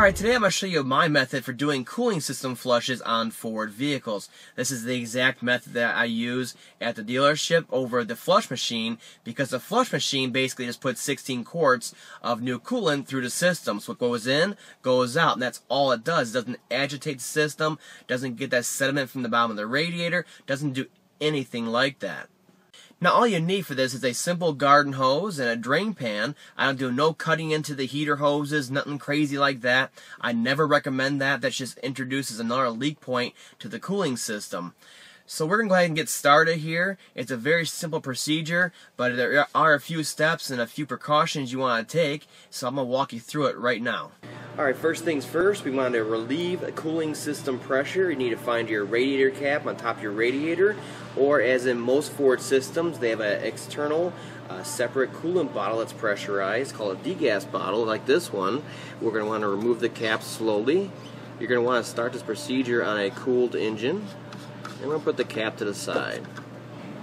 Alright, today I'm going to show you my method for doing cooling system flushes on Ford vehicles. This is the exact method that I use at the dealership over the flush machine, because the flush machine basically just puts 16 quarts of new coolant through the system. So what goes in, goes out, and that's all it does. It doesn't agitate the system, doesn't get that sediment from the bottom of the radiator, doesn't do anything like that. Now all you need for this is a simple garden hose and a drain pan. I don't do no cutting into the heater hoses, nothing crazy like that. I never recommend that. That just introduces another leak point to the cooling system. So we're going to go ahead and get started here. It's a very simple procedure, but there are a few steps and a few precautions you want to take, so I'm going to walk you through it right now. Alright, first things first, we want to relieve a cooling system pressure. You need to find your radiator cap on top of your radiator, or as in most Ford systems, they have an external separate coolant bottle that's pressurized, called a degas bottle, like this one. We're going to want to remove the cap slowly. You're going to want to start this procedure on a cooled engine. I'm going to put the cap to the side.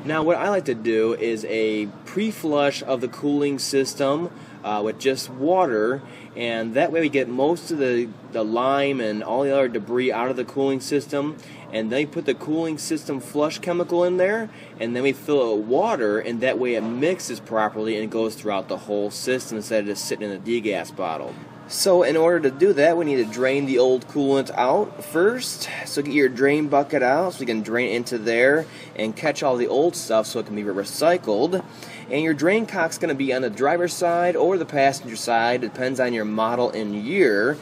Now what I like to do is a pre-flush of the cooling system with just water, and that way we get most of the lime and all the other debris out of the cooling system, and then we put the cooling system flush chemical in there, and then we fill it with water, and that way it mixes properly and goes throughout the whole system instead of just sitting in a degas bottle. So in order to do that, we need to drain the old coolant out first. So get your drain bucket out so you can drain into there and catch all the old stuff so it can be recycled. And your drain cock's going to be on the driver's side or the passenger side, depends on your model and year.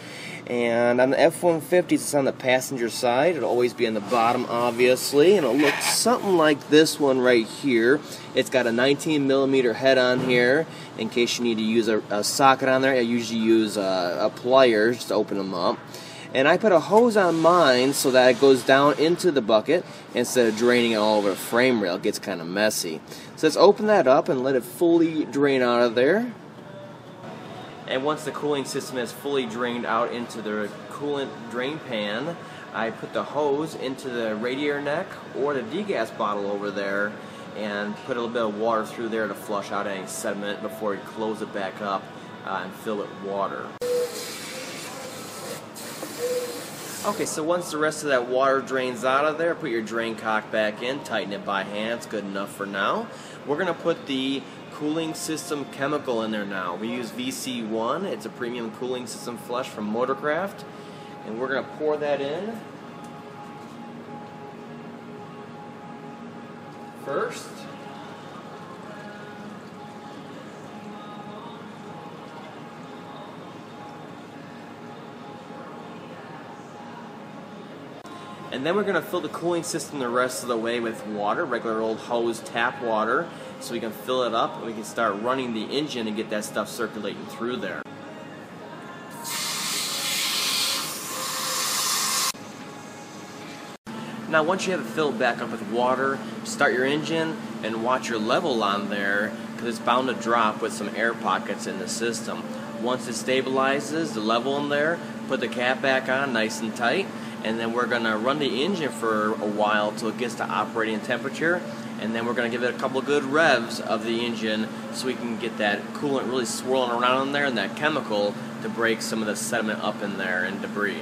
And on the F-150s, it's on the passenger side. It'll always be on the bottom, obviously, and it'll look something like this one right here. It's got a 19mm head on here in case you need to use a socket on there. I usually use a pliers to open them up. And I put a hose on mine so that it goes down into the bucket instead of draining it all over the frame rail. It gets kind of messy. So let's open that up and let it fully drain out of there. And once the cooling system is fully drained out into the coolant drain pan, I put the hose into the radiator neck or the degas bottle over there and put a little bit of water through there to flush out any sediment before you close it back up and fill it with water. Okay, so once the rest of that water drains out of there, put your drain cock back in, tighten it by hand. It's good enough for now. We're going to put the cooling system chemical in there now. We use VC1. It's a premium cooling system flush from Motorcraft, and we're going to pour that in first. And then we're going to fill the cooling system the rest of the way with water, regular old hose tap water, so we can fill it up and we can start running the engine and get that stuff circulating through there. Now once you have it filled back up with water, start your engine and watch your level on there, because it's bound to drop with some air pockets in the system. Once it stabilizes the level in there, put the cap back on nice and tight, and then we're going to run the engine for a while till it gets to operating temperature, and then we're going to give it a couple of good revs of the engine so we can get that coolant really swirling around in there and that chemical to break some of the sediment up in there and debris.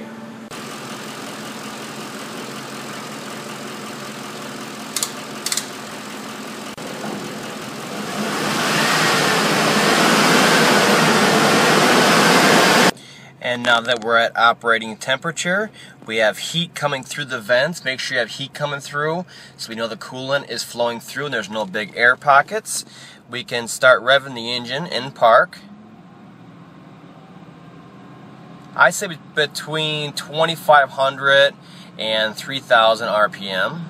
And now that we're at operating temperature, we have heat coming through the vents. Make sure you have heat coming through so we know the coolant is flowing through and there's no big air pockets. We can start revving the engine in park. I say between 2,500 and 3,000 RPM.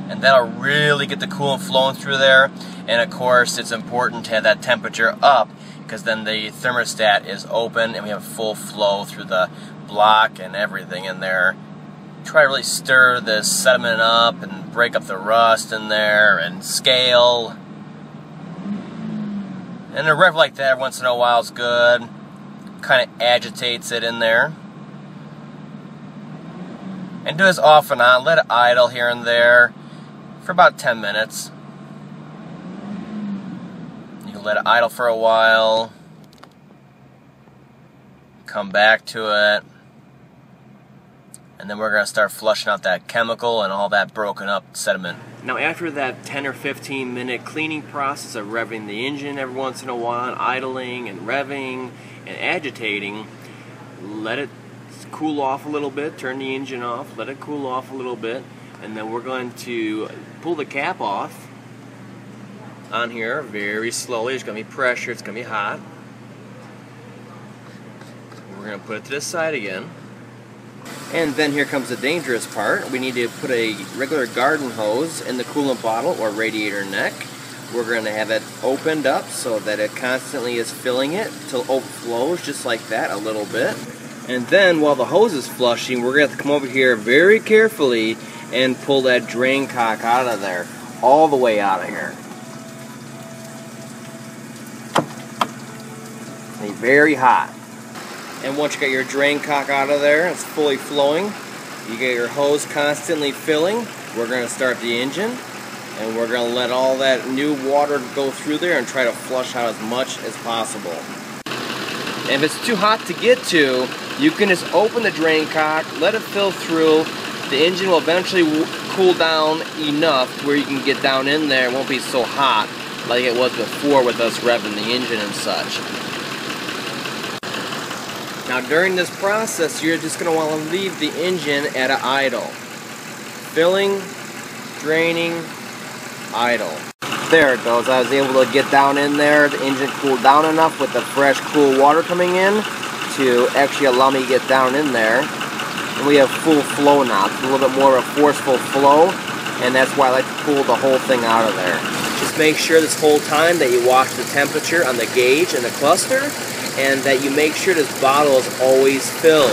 And that'll really get the coolant flowing through there. And of course, it's important to have that temperature up, because then the thermostat is open and we have full flow through the block and everything in there. Try to really stir the sediment up and break up the rust in there and scale. And a rev like that once in a while is good. Kind of agitates it in there. And do this off and on. Let it idle here and there for about 10 minutes. You can let it idle for a while. come back to it. And then we're going to start flushing out that chemical and all that broken up sediment. Now after that 10 or 15 minute cleaning process of revving the engine every once in a while, idling and revving and agitating, let it cool off a little bit, turn the engine off, let it cool off a little bit, and then we're going to pull the cap off on here very slowly. There's going to be pressure, it's going to be hot. We're going to put it to this side again. And then here comes the dangerous part. We need to put a regular garden hose in the coolant bottle or radiator neck. We're going to have it opened up so that it constantly is filling it till it overflows just like that a little bit. And then while the hose is flushing, we're going to have to come over here very carefully and pull that drain cock out of there. All the way out of here. It's very hot. And once you get your drain cock out of there, it's fully flowing, you get your hose constantly filling, we're going to start the engine, and we're going to let all that new water go through there and try to flush out as much as possible. And if it's too hot to get to, you can just open the drain cock, let it fill through, the engine will eventually cool down enough where you can get down in there, it won't be so hot like it was before with us revving the engine and such. Now during this process, you're just going to want to leave the engine at an idle. Filling, draining, idle. There it goes. I was able to get down in there. The engine cooled down enough with the fresh, cool water coming in to actually allow me to get down in there. And we have full flow now. It's a little bit more of a forceful flow, and that's why I like to pull the whole thing out of there. Just make sure this whole time that you watch the temperature on the gauge and the cluster, and that you make sure this bottle is always filled.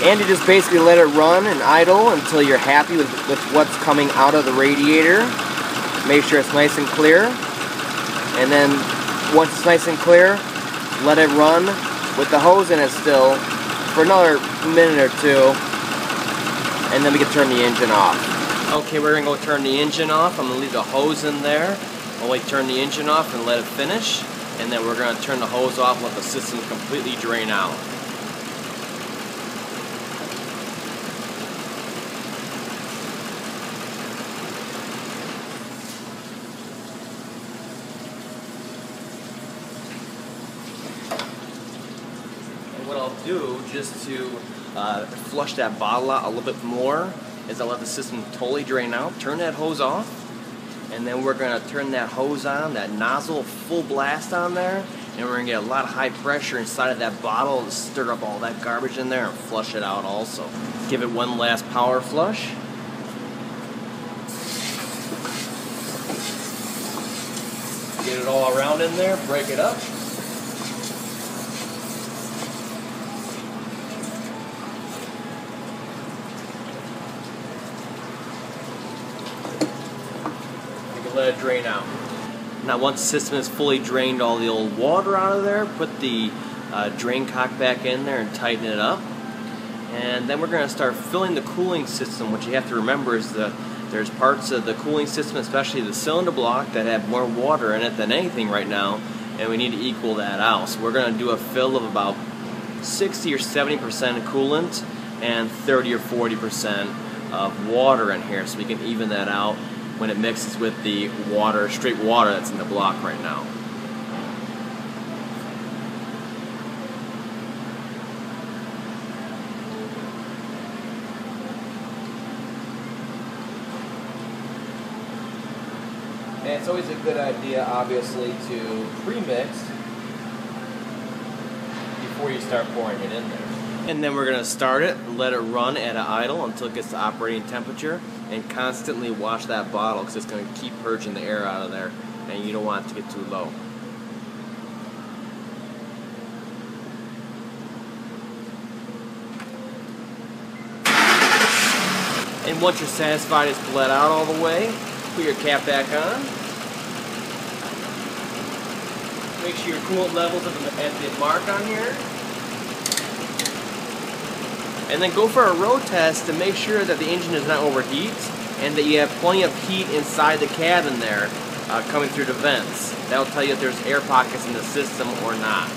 And you just basically let it run and idle until you're happy with what's coming out of the radiator. Make sure it's nice and clear. And then once it's nice and clear, let it run with the hose in it still for another minute or two, and then we can turn the engine off. Okay, we're going to go turn the engine off. I'm going to leave the hose in there. I'll wait, turn the engine off and let it finish. And then we're going to turn the hose off and let the system completely drain out. And what I'll do, just to flush that bottle out a little bit more, is I'll let the system totally drain out, turn that hose off, and then we're going to turn that hose on, that nozzle full blast on there, and we're going to get a lot of high pressure inside of that bottle to stir up all that garbage in there and flush it out also. Give it one last power flush. Get it all around in there, break it up. Let it drain out. Now once the system is fully drained all the old water out of there, put the drain cock back in there and tighten it up. And then we're going to start filling the cooling system. What you have to remember is that there's parts of the cooling system, especially the cylinder block, that have more water in it than anything right now, and we need to equal that out. So we're going to do a fill of about 60 or 70% coolant and 30 or 40% of water in here, so we can even that out when it mixes with the water, straight water that's in the block right now. And it's always a good idea, obviously, to pre-mix before you start pouring it in there. And then we're going to start it and let it run at an idle until it gets to operating temperature, and constantly wash that bottle because it's going to keep purging the air out of there, and you don't want it to get too low. And once you're satisfied it's bled out all the way, put your cap back on. Make sure your coolant levels at the mark on here. And then go for a road test to make sure that the engine does not overheat and that you have plenty of heat inside the cabin there coming through the vents. That'll tell you if there's air pockets in the system or not.